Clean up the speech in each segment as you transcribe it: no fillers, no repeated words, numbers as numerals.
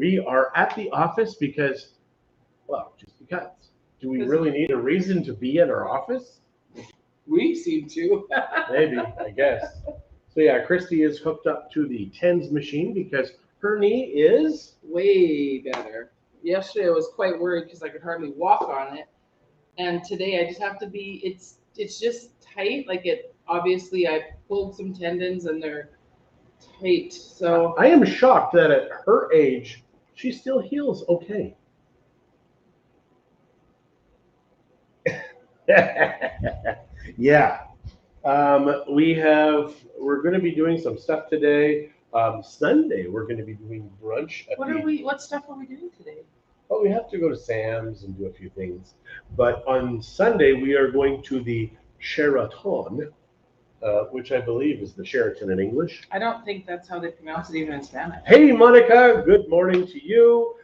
We are at the office because, well, just because. Do we really need a reason to be at our office? We seem to. Maybe, I guess. So yeah, Christie is hooked up to the TENS machine because her knee is way better. Yesterday I was quite worried because I could hardly walk on it, and today I just have to be. It's just tight. Like it. Obviously, I pulled some tendons and they're tight. So I am shocked that at her age she still heals okay. Yeah. We're going to be doing some stuff today. Sunday, we're going to be doing brunch. What stuff are we doing today? Well, we have to go to Sam's and do a few things. But on Sunday, we are going to the Sheraton, which I believe is the Sheraton in English. I don't think that's how they pronounce it even in Spanish. Hey, Monica, good morning to you.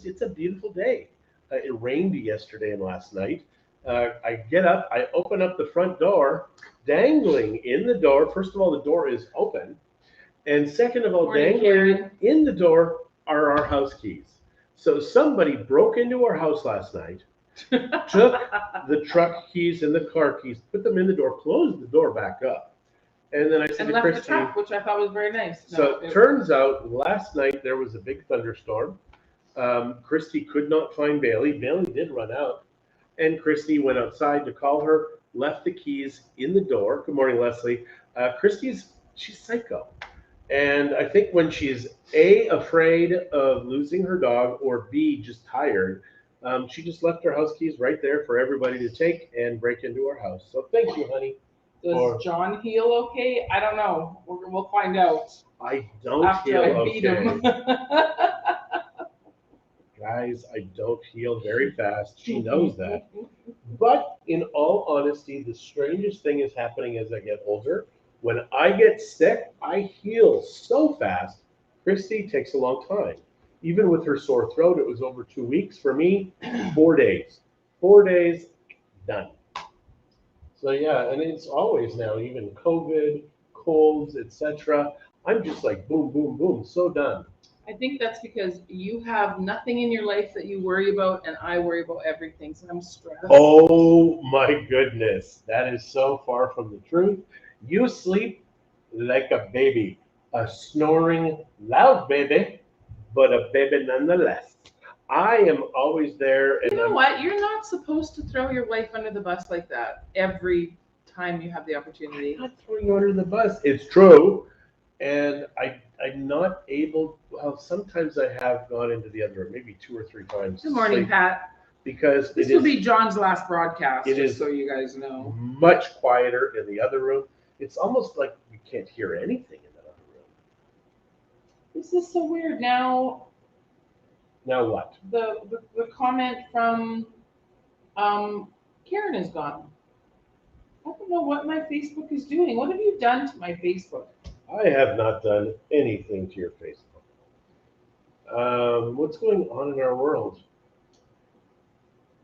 It's a beautiful day. It rained yesterday and last night. I get up, I open up the front door, dangling in the door. First of all, the door is open. And second of all, Morning, dangling Karen. in the door are our house keys. So somebody broke into our house last night, took the truck keys and the car keys, put them in the door, closed the door back up. And then I said and to left Christy, the truck, which I thought was very nice. so it turns out last night there was a big thunderstorm. Christy could not find Bailey. Bailey did run out. And Christy went outside to call her, left the keys in the door. Good morning, Leslie. She's psycho. And I think when she's A, afraid of losing her dog, or B, just tired, she just left her house keys right there for everybody to take and break into our house. So thank you, honey. Does John heal okay? I don't know. We'll find out. I don't after heal I beat okay. him. Guys, I don't heal very fast. She knows that. But in all honesty, the strangest thing is happening as I get older. When I get sick, I heal so fast. Christy takes a long time. Even with her sore throat, it was over 2 weeks. For me, 4 days. 4 days, done. So yeah, and it's always now, even COVID, colds, etc. I'm just like boom, boom, boom, so done. I think that's because you have nothing in your life that you worry about, and I worry about everything, so I'm stressed. Oh my goodness, that is so far from the truth. You sleep like a baby, a snoring loud baby, but a baby nonetheless. I am always there. And you know what? You're not supposed to throw your wife under the bus like that every time you have the opportunity. I'm not throwing you under the bus. It's true. And I'm not able, well, sometimes I have gone into the other room, maybe 2 or 3 times. Good morning, Pat. Because this will be John's last broadcast, it is so you guys know. Much quieter in the other room. It's almost like you can't hear anything in that other room. This is so weird. Now what? The comment from Karen is gone. I don't know what my Facebook is doing. What have you done to my Facebook? I have not done anything to your Facebook. What's going on in our world?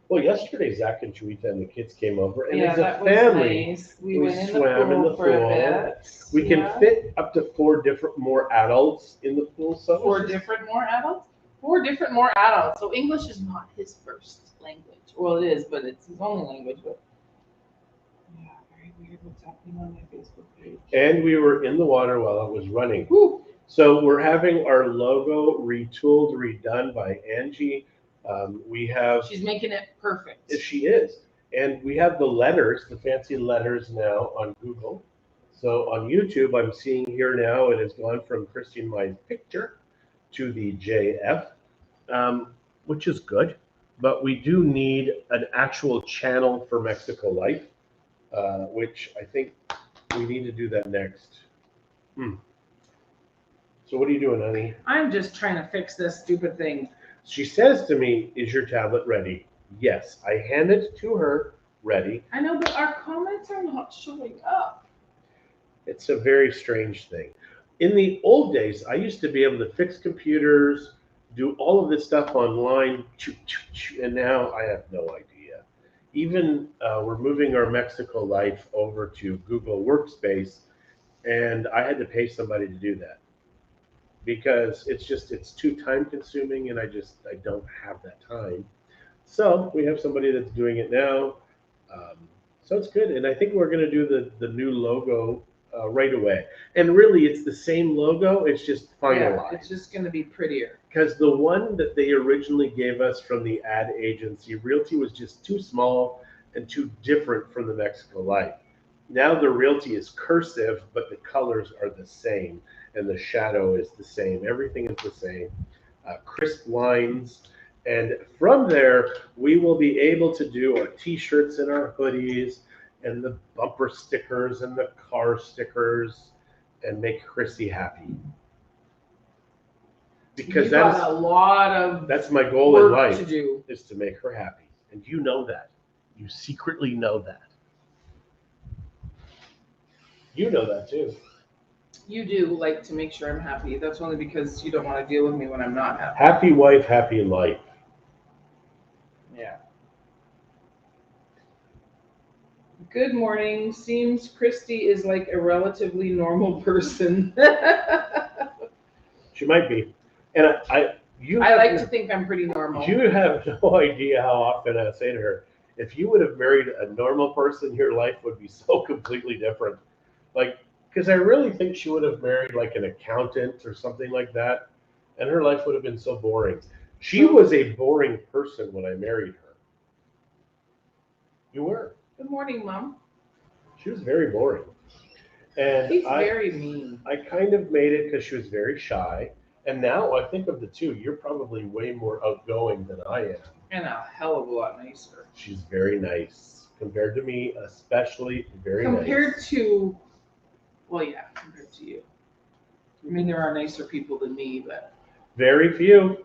Well, yesterday Zach and Chuita and the kids came over, and as a family, nice. we went swam in the for a pool. bit. We can fit up to 4 different more adults in the pool. So 4 different more adults? 4 different more adults. So English is not his first language. Well, it is, but it's his only language. But yeah, very weird what's happening on my Facebook page. And we were in the water while it was running. Woo. So we're having our logo retooled, redone by Angie. She's making it perfect. She is. And we have the letters, the fancy letters now on Google. So on YouTube, I'm seeing here now it has gone from Christie and my picture to the JF, which is good. But we do need an actual channel for Mexico Life, which I think we need to do that next. So what are you doing, honey? I'm just trying to fix this stupid thing. She says to me, is your tablet ready? Yes. I hand it to her, ready. I know, but our comments are not showing up. It's a very strange thing. In the old days, I used to be able to fix computers, do all of this stuff online, and now I have no idea. Even we're moving our Mexico Life over to Google Workspace, and I had to pay somebody to do that. because it's too time consuming, and I don't have that time. So we have somebody that's doing it now. Um, so it's good, and I think we're going to do the new logo right away. And really, it's the same logo. It's just Yeah, finalized. it's just gonna be prettier. Because the one that they originally gave us from the ad agency, Realty, was just too small and too different from the Mexico Life. Now the Realty is cursive, but the colors are the same, and the shadow is the same. Everything is the same. Crisp lines. And from there, we will be able to do our t-shirts and our hoodies and the bumper stickers and the car stickers and make Chrissy happy. Because You got a lot of that's my goal in work life to do. is to make her happy. And you know that. You secretly know that. You know that too. You do like to make sure I'm happy. That's only because you don't want to deal with me when I'm not happy. Happy wife, happy life. Yeah. Good morning. Seems Christie is like a relatively normal person. She might be. And I like to think I'm pretty normal. You have no idea how often I say to her, if you would have married a normal person, your life would be so completely different. Like, because I really think she would have married like an accountant or something like that, and her life would have been so boring. She was a boring person when I married her. You were. Good morning, Mom. She was very boring. And He's very mean. I kind of made it because she was very shy. And now I think of the two, you're probably way more outgoing than I am. And a hell of a lot nicer. She's very nice. Compared to me, especially very Compared nice. to, well, yeah, compared to you. I mean, there are nicer people than me, but. Very few.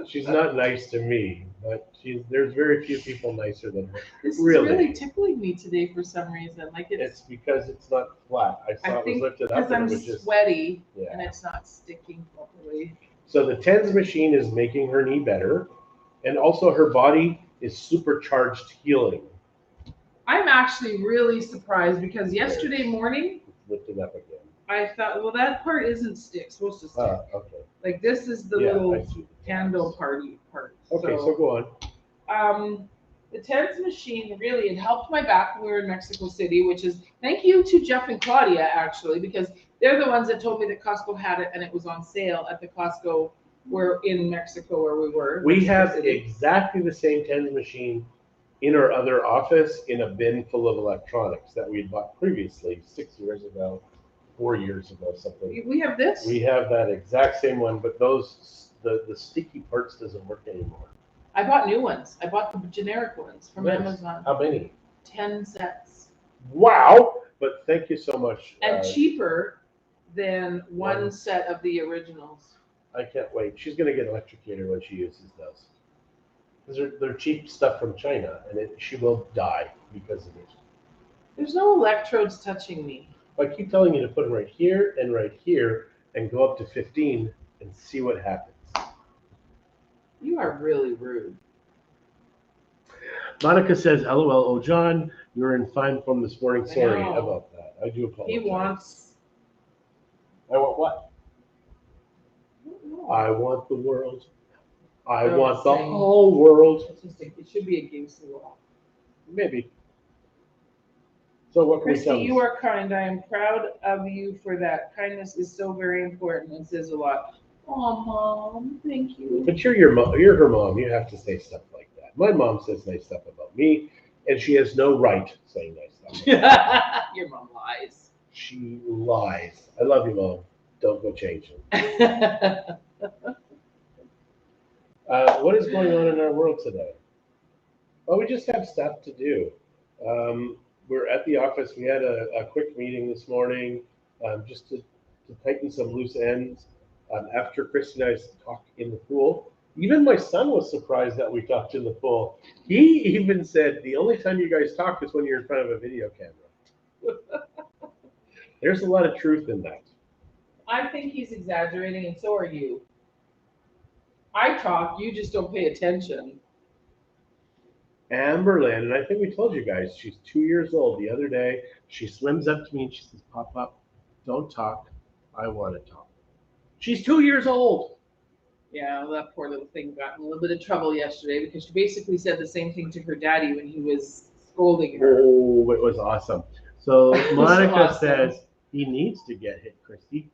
She's not nice to me, but there's very few people nicer than her. This is Really. really tickling me today for some reason. Like It's because it's not flat. I saw it was lifted up because and I'm it was just sweaty yeah. and it's not sticking properly. So the TENS machine is making her knee better, and also her body is supercharged healing. I'm actually really surprised because yesterday morning Lift it up again. I thought, well, that part isn't supposed to stick. Okay. Like this is the little handle part. Okay, so go on. The TENS machine really, it helped my back when we were in Mexico City, which is thank you to Jeff and Claudia actually, because they're the ones that told me that Costco had it and it was on sale at the Costco where in Mexico where we were. We have exactly the same TENS machine in our other office in a bin full of electronics that we had bought previously 6 years ago, 4 years ago, something. We have this? We have that exact same one, but the sticky parts doesn't work anymore. I bought new ones. I bought the generic ones from Amazon. How many? 10 sets. Wow! But thank you so much. And cheaper than one set of the originals. I can't wait. She's going to get electrocuted when she uses those. Because they're cheap stuff from China, and she will die because of it. There's no electrodes touching me. I keep telling you to put them right here, and go up to 15 and see what happens. You are really rude. Monica says, LOL, oh John, you were in fine form this morning. Sorry about that. I do apologize. He wants. I want what? I want the world. I want the whole world. It should be against the law. Maybe. So what can Christy, you are kind. I am proud of you for that. Kindness is so very important and says a lot. Oh, Mom, thank you. But you're her mom. You have to say stuff like that. My mom says nice stuff about me, and she has no right saying nice stuff. Your mom lies. She lies. I love you, Mom. Don't go changing. What is going on in our world today? Well, we just have stuff to do. We're at the office. We had a quick meeting this morning just to tighten some loose ends. After Christie and I talked in the pool, even my son was surprised that we talked in the pool. He even said, the only time you guys talk is when you're in front of a video camera. There's a lot of truth in that. I think he's exaggerating, and so are you. I talk, you just don't pay attention. Amberlynn, and I think we told you guys, she's 2 years old. The other day, she swims up to me and she says, Pop, Don't talk. I want to talk. She's 2 years old. Yeah, well, that poor little thing got in a little bit of trouble yesterday because she basically said the same thing to her daddy when he was scolding her. Oh, it was awesome. So It was so Monica awesome. says he needs to get hit, Christy.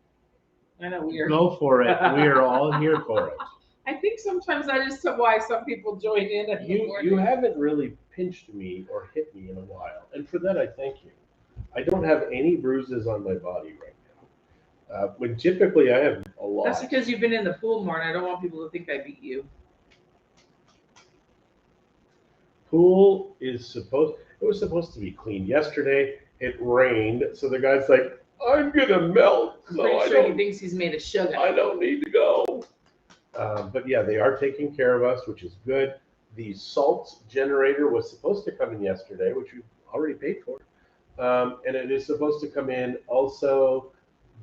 I know we are. Go for it. We are all here for it. I think sometimes that is why some people join in at the You morning. haven't really pinched me or hit me in a while, and for that I thank you. I don't have any bruises on my body right now. When typically I have a lot. That's because you've been in the pool more, and I don't want people to think I beat you. Pool is it was supposed to be clean yesterday. It rained, so the guy's like, I'm gonna melt. I'm So pretty sure he thinks he's made of sugar. I don't need to go. But yeah, they are taking care of us, which is good. The salt generator was supposed to come in yesterday, which we already paid for. And it is supposed to come in also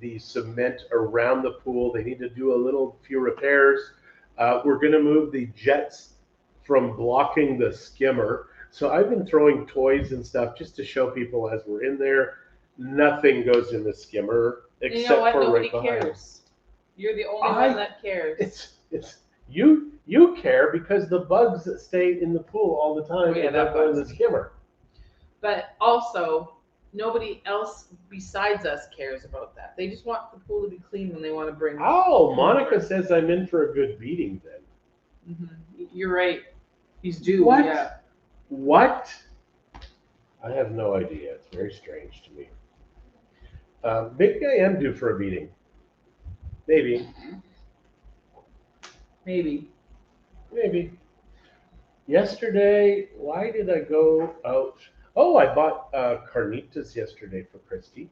the cement around the pool. They need to do a little few repairs. We're going to move the jets from blocking the skimmer. So I've been throwing toys and stuff just to show people as we're in there. Nothing goes in the skimmer And except you know what? for Nobody right behind. cares. You're the only one that cares. It's you care because the bugs that stay in the pool all the time and don't go in the skimmer. But also, nobody else besides us cares about that. They just want the pool to be clean when they want to bring. Oh, Monica says I'm in for a good beating then. Mm-hmm. You're right. He's due. What? Yeah. What? I have no idea. It's very strange to me. Maybe I am due for a beating. Maybe. Maybe. Yesterday, why did I go out? Oh, I bought carnitas yesterday for Christie.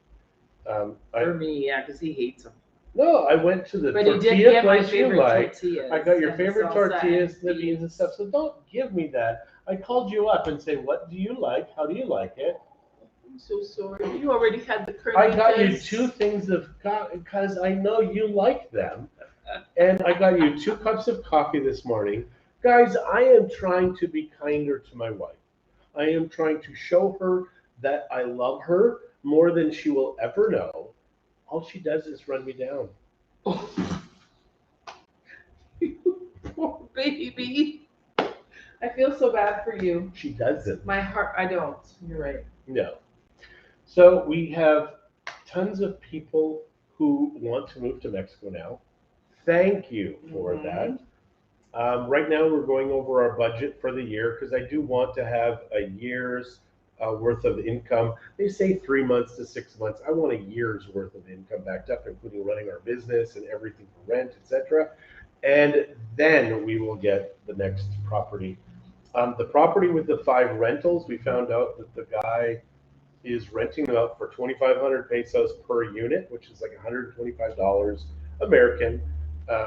For me, yeah, because he hates them. No, I went to the But he did tortilla get my place you favorite like. tortillas. I got your and the favorite salsa tortillas, and the beans and stuff. So don't give me that. I called you up and say, what do you like? How do you like it? I'm so sorry. You already had the carnitas. I got you 2 things of coffee because I know you like them. And I got you 2 cups of coffee this morning. Guys, I am trying to be kinder to my wife. I am trying to show her that I love her more than she will ever know. All she does is run me down. Poor baby. I feel so bad for you. She doesn't. My heart, I don't. You're right. No. So we have tons of people who want to move to Mexico now. Thank you for that. Right now, we're going over our budget for the year because I do want to have a year's worth of income. They say 3 months to 6 months. I want a year's worth of income backed up, including running our business and everything for rent, etc. And then we will get the next property. The property with the 5 rentals, we found out that the guy is renting them out for 2,500 pesos per unit, which is like $125 American,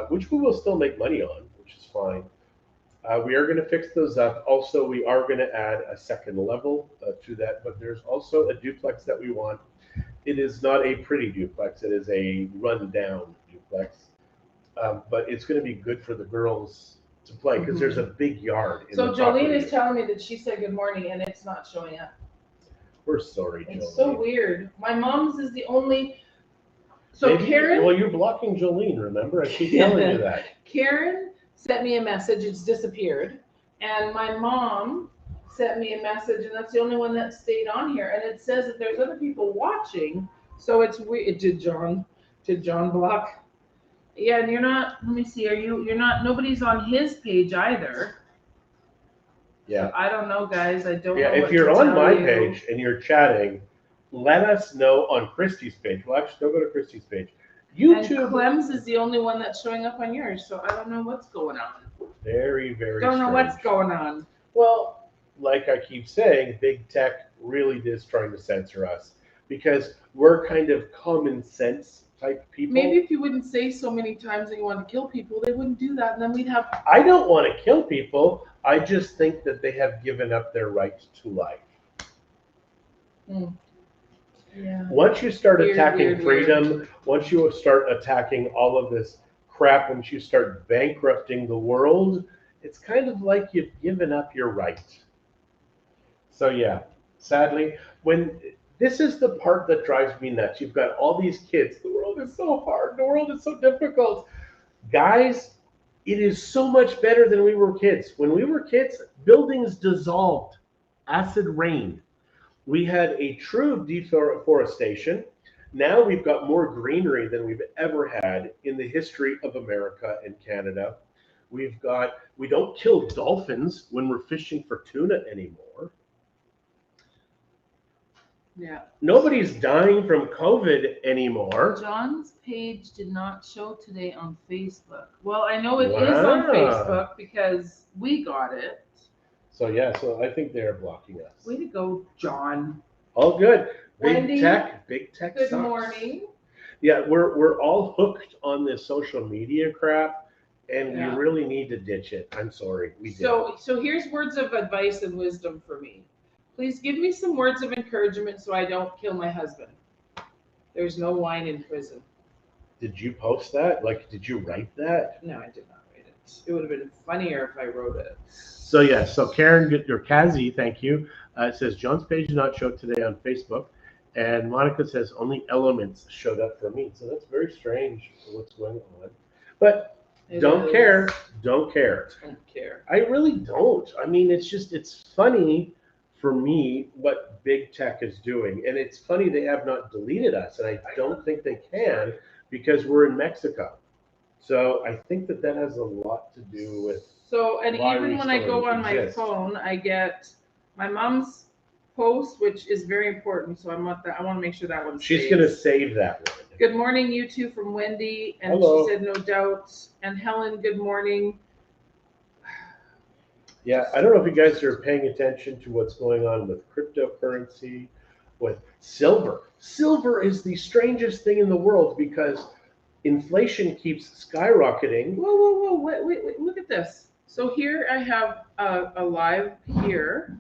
which we will still make money on, which is fine. We are going to fix those up. Also, we are going to add a second level to that, but there's also a duplex that we want. It is not a pretty duplex. It is a rundown duplex, but it's going to be good for the girls to play because there's a big yard. So Jolene is telling me that she said good morning and it's not showing up. We're sorry, Jolene. It's so weird. My mom's is the only. So Maybe, Karen. Well, you're blocking Jolene. Remember, I keep telling you that. Karen sent me a message. It's disappeared, and my mom sent me a message, and that's the only one that stayed on here. And it says that there's other people watching. So it's weird. Did John block? Yeah, and you're not. Let me see. You're not. Nobody's on his page either. Yeah. So I don't know, guys. I don't know. Yeah, if you're on my page and you're chatting, let us know on Christie's page. Well, actually, don't go to Christie's page. YouTube. And Clem's is the only one that's showing up on yours, so I don't know what's going on. Very, very Don't know strange. what's going on. Well, like I keep saying, big tech really is trying to censor us because we're kind of common sense type people. Maybe if you wouldn't say so many times that you want to kill people, they wouldn't do that, and then we'd have. I don't want to kill people. I just think that they have given up their right to life. Yeah. Once you start attacking freedom, once you start attacking all of this crap, once you start bankrupting the world, it's kind of like you've given up your right. So yeah, sadly, when This is the part that drives me nuts. You've got all these kids. The world is so hard. The world is so difficult. Guys, it is so much better than we were kids. When we were kids, buildings dissolved, acid rain. We had a true deforestation. Now we've got more greenery than we've ever had in the history of America and Canada. We don't kill dolphins when we're fishing for tuna anymore. Yeah. Nobody's dying from COVID anymore. John's page did not show today on Facebook. Well, I know it is on Facebook because we got it. So yeah, so I think they're blocking us. Way to go, John. All good. Wendy, Big tech Good sucks. morning. Yeah, we're all hooked on this social media crap, and Yeah. we really need to ditch it. I'm sorry, we did. So here's words of advice and wisdom for me. Please give me some words of encouragement so I don't kill my husband. There's no wine in prison. Did you post that? Like, did you write that? No, I did not write it. It would have been funnier if I wrote it. So yeah, so Karen, or Kazi, thank you. It says John's page did not show today on Facebook, and Monica says only elements showed up for me. So that's very strange for what's going on. But don't care. Don't care. I really don't. I mean, it's funny for me what big tech is doing, and it's funny they have not deleted us, and I don't think they can because we're in Mexico. So I think that has a lot to do with. So, and why even we when I still go on my exist. phone, I get my mom's post, which is very important. So I want to make sure that one's She's saved. gonna save that one. Good morning, you two, from Wendy, and Hello. she said no doubt. And Helen, good morning. Yeah, I don't know if you guys are paying attention to what's going on with cryptocurrency, with silver. Silver is the strangest thing in the world because inflation keeps skyrocketing. Whoa! Wait! Look at this. So here I have a live here,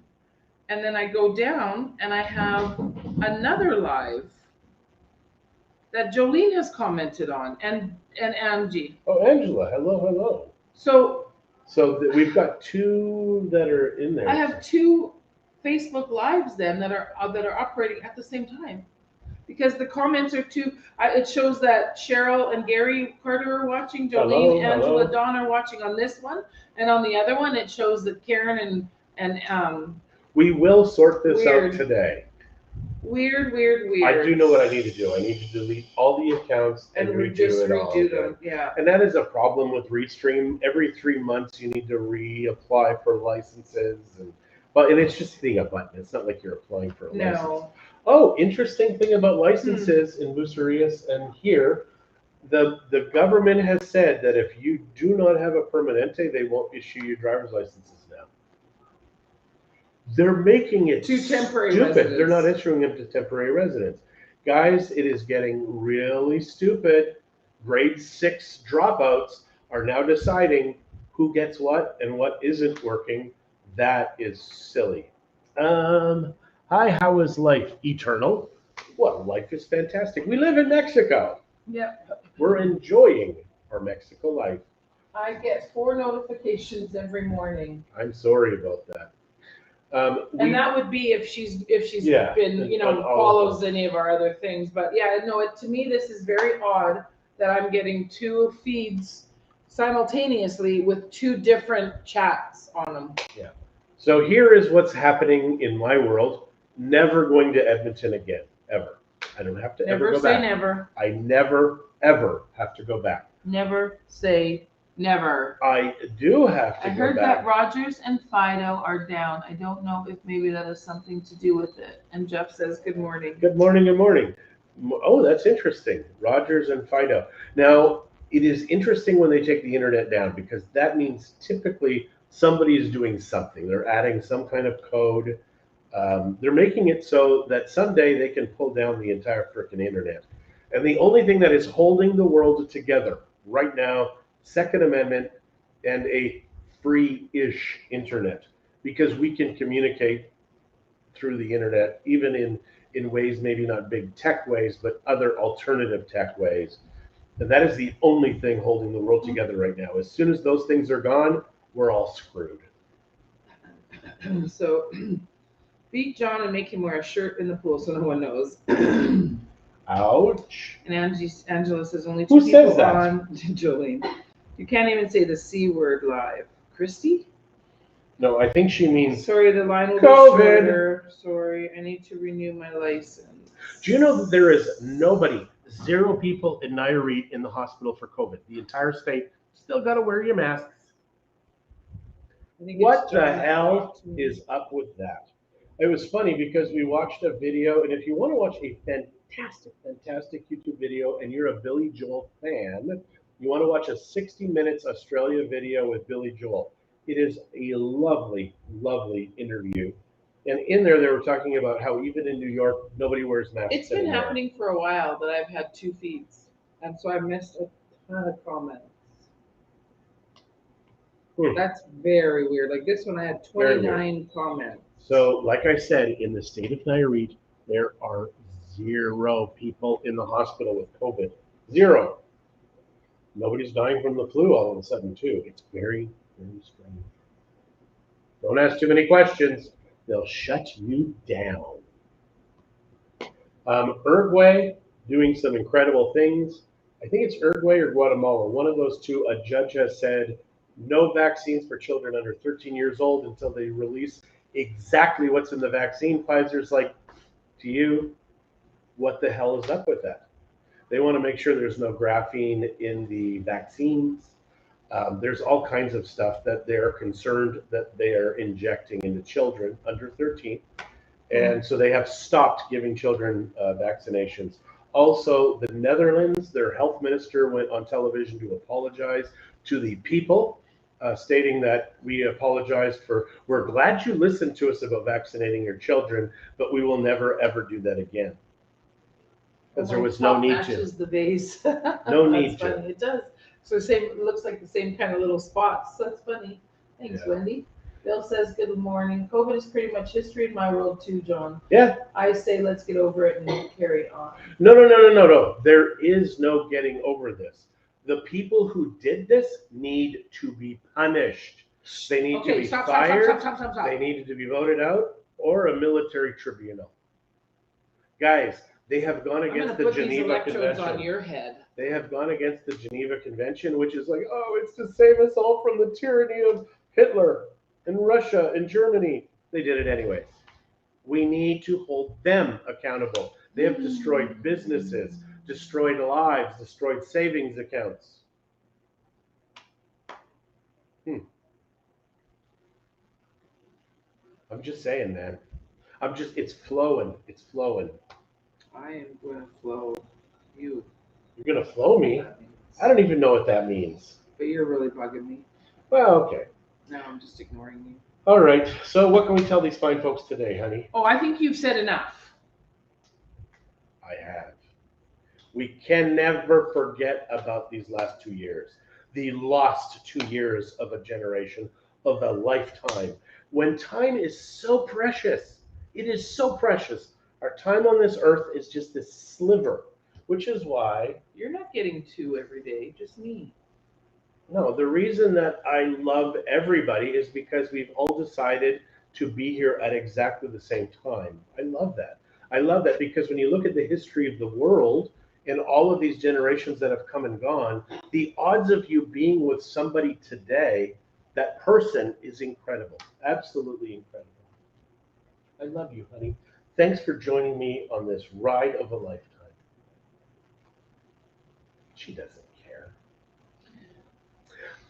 and then I go down and I have another live that Jolene has commented on, and Angie. Oh, Angela, hello. So we've got two that are in there. I have two Facebook lives then that are operating at the same time, because the comments are two. It shows that Cheryl and Gary Carter are watching, Jolene, Angela, Dawn are watching on this one, and on the other one it shows that Karen and We will sort this Weird. out today. Weird. I do know what I need to do. I need to delete all the accounts and just redo it all. redo them. Yeah. And that is a problem with Restream. Every 3 months, you need to reapply for licenses, and it's just hitting a button. It's not like you're applying for a license. No. Oh, interesting thing about licenses in Bucerius and here, the government has said that if you do not have a permanente, they won't issue you driver's licenses now. They're making it To temporary stupid. residents. They're not issuing them to temporary residents. Guys, it is getting really stupid. Grade 6 dropouts are now deciding who gets what and what isn't working. That is silly. Hi, how is life? Eternal. Well, life is fantastic. We live in Mexico. Yep. We're enjoying our Mexico life. I get 4 notifications every morning. I'm sorry about that. And that would be if she's Yeah, been, on all of follows them. any of our other things. But yeah, no, to me, this is very odd that I'm getting 2 feeds simultaneously with 2 different chats on them. Yeah. So here is what's happening in my world. Never going to Edmonton again, ever. I don't have to ever go back. Never say never. I never, ever have to go back. Never say never. I do have to I go heard back. that Rogers and Fido are down. I don't know if maybe that has something to do with it. And Jeff says, good morning. Good morning. Oh, that's interesting. Rogers and Fido. Now, it is interesting when they take the internet down because that means typically somebody is doing something. They're adding some kind of code. They're making it so that someday they can pull down the entire frickin' internet. And the only thing that is holding the world together right now, Second Amendment and a free-ish internet, because we can communicate through the internet, even in ways, maybe not big tech ways, but other alternative tech ways. And that is the only thing holding the world together right now. As soon as those things are gone, we're all screwed. So Beat John and make him wear a shirt in the pool so no one knows. Ouch. And Angela says only Who two says people that? on. Jolene. You can't even say the C word live. Christie? No, I think she means. Sorry, the line will COVID. be shorter. Sorry, I need to renew my license. Do you know that there is nobody, 0 people in Nayarit in the hospital for COVID? The entire state still got to wear your masks. I think What it's the John hell Clifton. is up with that? It was funny because we watched a video, and if you want to watch a fantastic YouTube video, and you're a Billy Joel fan, you want to watch a 60 minutes Australia video with Billy Joel. It is a lovely, lovely interview. And in there, they were talking about how even in New York, nobody wears masks It's been anymore. happening for a while that I've had 2 feeds, and so I missed a ton of comments. That's very weird. Like this one, I had 29 comments. So, like I said, in the state of Nayarit, there are 0 people in the hospital with COVID. 0. Nobody's dying from the flu all of a sudden, too. It's very, very strange. Don't ask too many questions. They'll shut you down. Uruguay doing some incredible things. I think it's Uruguay or Guatemala. One of those two, a judge has said no vaccines for children under 13 years old until they release exactly what's in the vaccine. Pfizer's like, to you, what the hell is up with that? They want to make sure there's no graphene in the vaccines. There's all kinds of stuff that they're concerned that they are injecting into children under 13. And so they have stopped giving children vaccinations. Also, the Netherlands, their health minister went on television to apologize to the people, stating that we apologize we're glad you listened to us about vaccinating your children, but we will never, ever do that again. Because there was no need matches to. the base. No need That's to. funny. It does. So it looks like the same kind of little spots. That's funny. Thanks, Yeah. Wendy. Bill says, good morning. COVID is pretty much history in my world too, John. Yeah. I say let's get over it and carry on. No. There is no getting over this. The people who did this need to be punished. They need to be fired. Stop. They needed to be voted out, or a military tribunal. Guys, they have gone against the Geneva Convention. On your head. They have gone against the Geneva Convention, which is like, oh, it's to save us all from the tyranny of Hitler and Russia and Germany. They did it anyways. We need to hold them accountable. They have destroyed businesses, destroyed lives, destroyed savings accounts. I'm just saying, man. It's flowing. It's flowing. I am going to flow you. You're going to flow me? I don't even know what that means. But you're really bugging me. Well, okay. No, I'm just ignoring you. All right. So what can we tell these fine folks today, honey? Oh, I think you've said enough. I have. We can never forget about these last 2 years. The lost 2 years of a generation, of a lifetime. When time is so precious, it is so precious. Our time on this earth is just this sliver, which is why... You're not getting 2 every day, just me. No, the reason that I love everybody is because we've all decided to be here at exactly the same time. I love that. I love that because when you look at the history of the world and all of these generations that have come and gone, the odds of you being with somebody today, that person is incredible. Absolutely incredible. I love you, honey. Thanks for joining me on this ride of a lifetime. She doesn't care.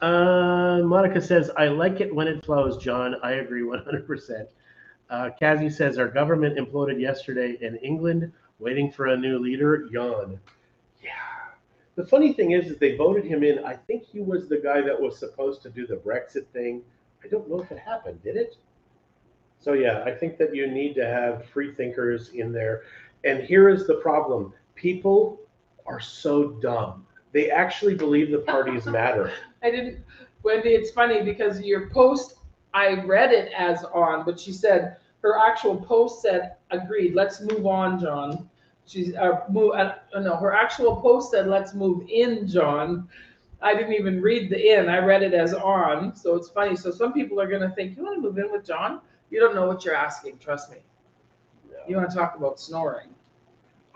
Monica says, I like it when it flows, John. I agree 100%. Kazi says, our government imploded yesterday in England, waiting for a new leader. Yawn. Yeah. The funny thing is that they voted him in. I think he was the guy that was supposed to do the Brexit thing. I don't know if it happened. Did it? So yeah, I think that you need to have free thinkers in there. And here is the problem. People are so dumb. They actually believe the parties matter. Wendy, it's funny because your post, I read it as on, but she said her actual post said, agreed, let's move on, John. Her actual post said, let's move in, John. I didn't even read the in, I read it as on. So it's funny. So some people are going to think, you want to move in with John? You don't know what you're asking, trust me. You want to talk about snoring?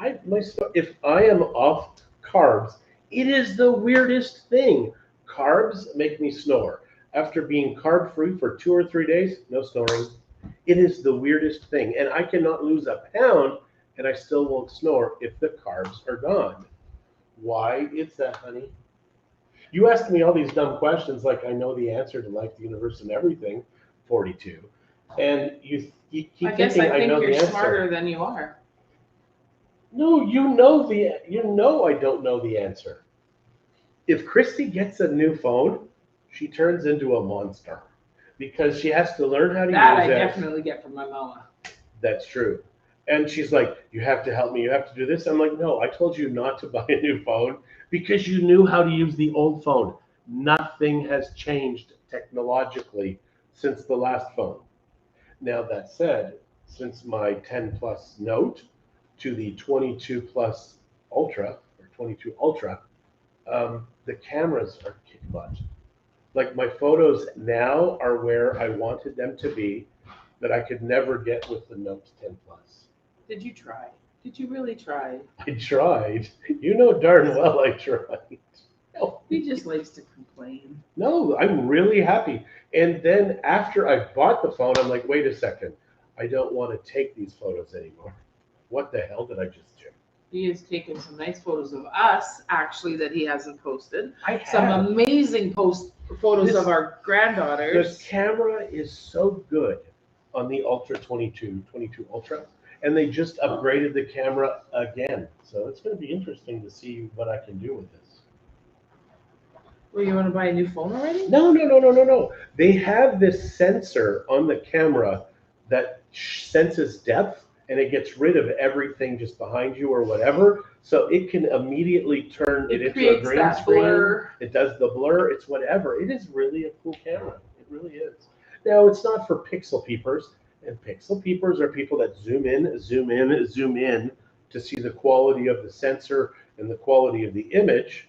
If I am off carbs, it is the weirdest thing. Carbs make me snore. After being carb free for 2 or 3 days, no snoring. It is the weirdest thing. And I cannot lose a pound and I still won't snore if the carbs are gone. Why is that, honey? You ask me all these dumb questions like I know the answer to life, the universe, and everything, 42. And you keep I guess thinking I think know you're the answer. smarter than you are. No, you know I don't know the answer. If Christy gets a new phone, she turns into a monster because she has to learn how to That I use it. definitely get from my mama. That's true. And she's like, "You have to help me. You have to do this." I'm like, "No, I told you not to buy a new phone because you knew how to use the old phone. Nothing has changed technologically since the last phone." Now, that said, since my 10 Plus Note to the 22 Plus Ultra or 22 Ultra, the cameras are kick butt. Like my photos now are where I wanted them to be, that I could never get with the Note 10 Plus. Did you try? Did you really try? I tried. You know darn well I tried. He just likes to complain. No, I'm really happy. And then after I bought the phone, I'm like, wait a second. I don't want to take these photos anymore. What the hell did I just do? He has taken some nice photos of us, actually, that he hasn't posted. I Some have. amazing photos of our The granddaughters. camera is so good on the Ultra 22 Ultra, and they just upgraded the camera again. So it's going to be interesting to see what I can do with this. Well, you want to buy a new phone already? No. They have this sensor on the camera that senses depth and it gets rid of everything just behind you or whatever. So it can immediately turn it into a creates green that screen. blur. It does the blur. It's whatever. It is really a cool camera. It really is. Now, it's not for pixel peepers. And pixel peepers are people that zoom in, zoom in, zoom in to see the quality of the sensor and the quality of the image.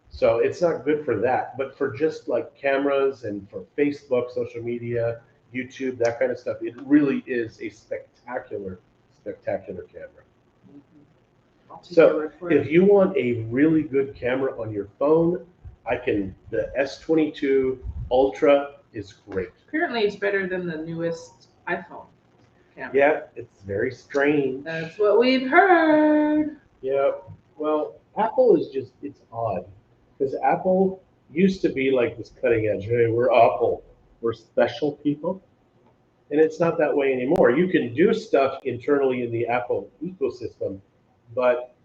So it's not good for that, but for just like cameras and for Facebook, social media, YouTube, that kind of stuff, it really is a spectacular, spectacular camera. So if you want a really good camera on your phone, the S22 Ultra is great. Apparently, it's better than the newest iPhone camera. Yeah, it's very strange. That's what we've heard. Yeah, well, Apple is just, it's odd. Because Apple used to be like this cutting edge. Hey, we're Apple. We're special people. And it's not that way anymore. You can do stuff internally in the Apple ecosystem, but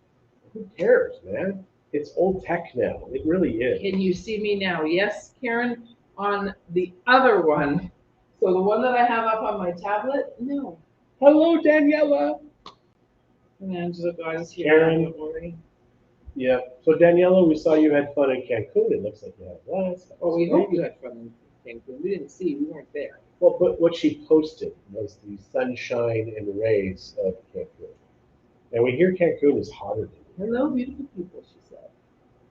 who cares, man? It's old tech now. It really is. Can you see me now? Yes, Karen, on the other one. So the one that I have up on my tablet, no. Hello, Daniela. And Angela got us here. Karen. Don't worry. Yeah. So Daniela, we saw you had fun in Cancun. It looks like you had a blast. Oh, we hope you had fun in Cancun. We didn't see. We weren't there. Well, but what she posted was the sunshine and rays of Cancun. And we hear Cancun is hotter than Hello, beautiful people, she said.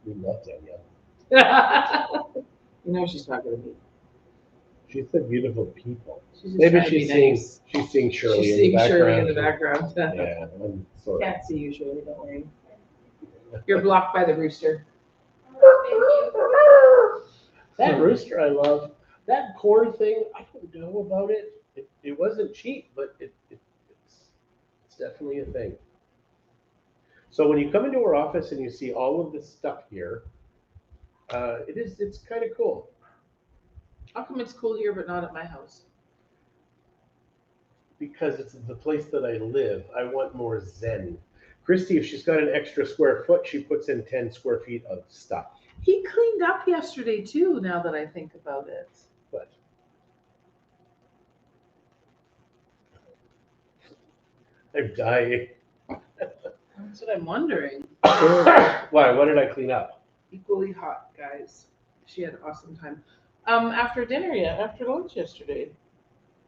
we love Daniela. You know she's not going to be. She said beautiful people. She's just Maybe trying to she's be seeing nice. she's seeing Shirley She's in seeing the background. Shirley in the background. Yeah, I'm sorry. Can't see you, Shirley. Don't worry. You're blocked by the rooster. That rooster I love. That corn thing, I don't know about it. It wasn't cheap, but it's definitely a thing. So when you come into our office and you see all of this stuff here, it's kind of cool. How come it's cool here but not at my house? Because it's the place that I live. I want more zen. Christy, if she's got an extra square foot, she puts in 10 square feet of stuff. He cleaned up yesterday too, now that I think about it. But I'm dying. That's what I'm wondering. Why? What did I clean up? Equally hot, guys. She had an awesome time. After dinner, after lunch yesterday,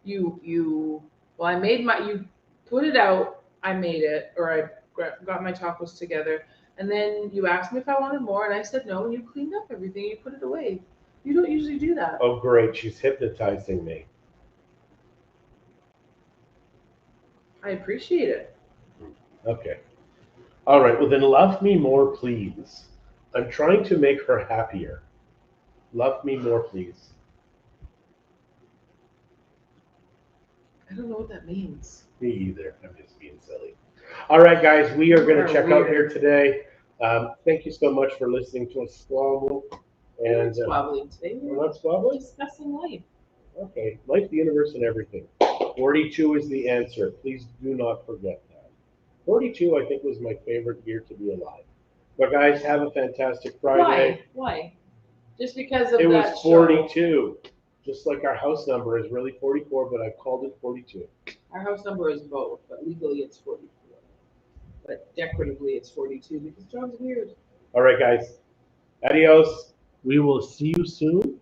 I made you put it out, I made it, or I got my tacos together, and then you asked me if I wanted more, and I said no, and you cleaned up everything, you put it away. You don't usually do that. Oh, great. She's hypnotizing me. I appreciate it. Okay. All right. Well, then love me more, please. I'm trying to make her happier. Love me more, please. I don't know what that means. Me either. I'm just being silly. All right, guys. We are You going are to check out here weird. today. Thank you so much for listening to us squabble. We're not And squabbling today. we're We're not squabbling? discussing life. Okay. Life, the universe, and everything. 42 is the answer. Please do not forget that. 42, I think, was my favorite year to be alive. But guys, have a fantastic Friday. Why? Why? Just because of It was that show. 42. Just like our house number is really 44, but I've called it 42. Our house number is both, but legally it's 44. But decoratively it's 42 because John's weird. All right, guys. Adios. We will see you soon.